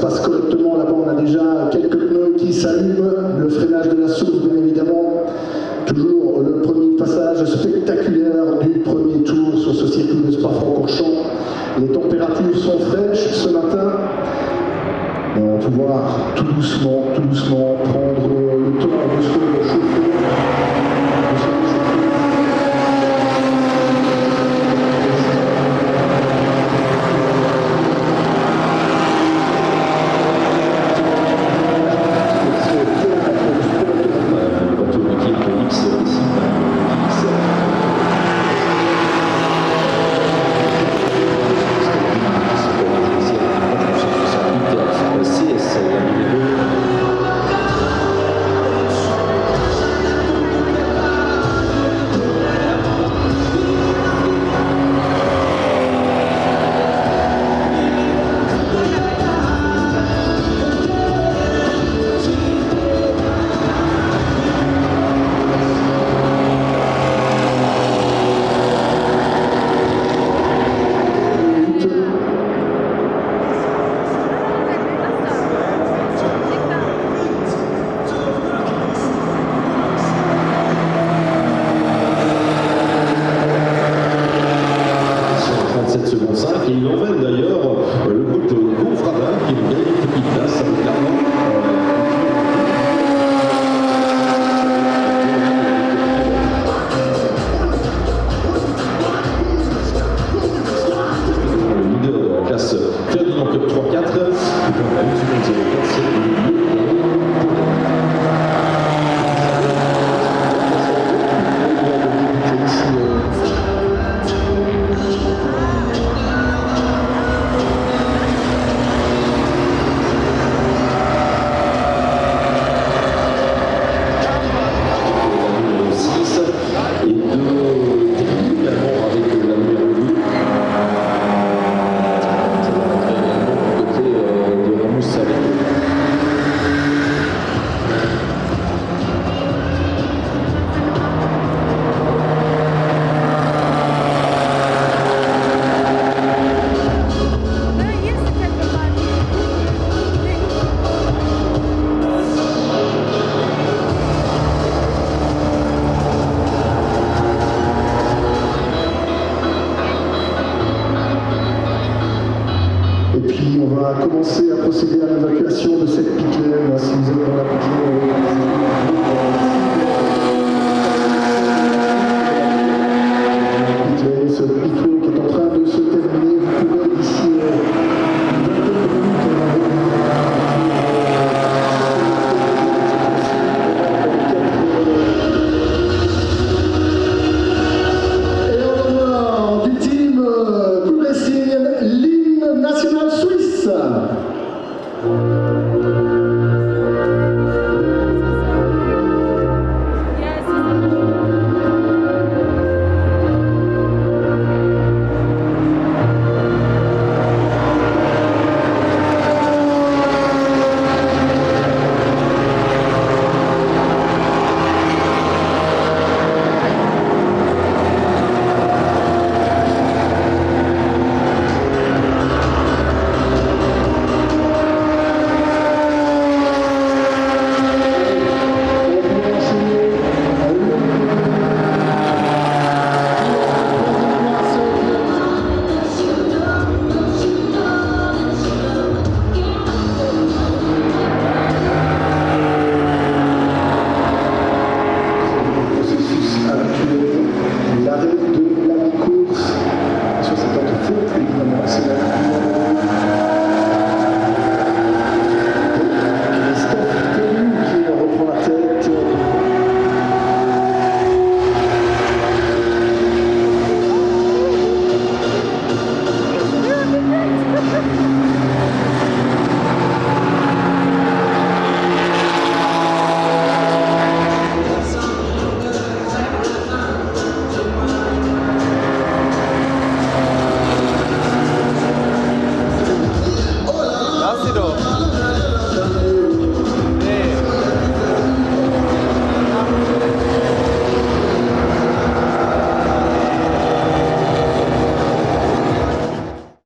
passe correctement. Là-bas, on a déjà quelques pneus qui s'allument. Le freinage de la source, bien évidemment. Toujours le premier passage spectaculaire du premier tour sur ce circuit de Spa-Francorchamps. Les températures sont fraîches ce matin. Et on va pouvoir tout doucement prendre le temps de se chauffer. Et il emmène d'ailleurs le groupe de Gonfradin qui nous gagne une petite place avec clairement. Le leader de la classe Ferdinand Cup 3-4, qui est en la 1 seconde 04, c'est le milieu. Et puis on va commencer à procéder à l'évacuation de cette pit lane. Si vous êtes dans la pit lane, ce pit lane qui est en train de se terminer, vous pouvez d'ici et en honneur du team Progressive, l'hymne national suisse.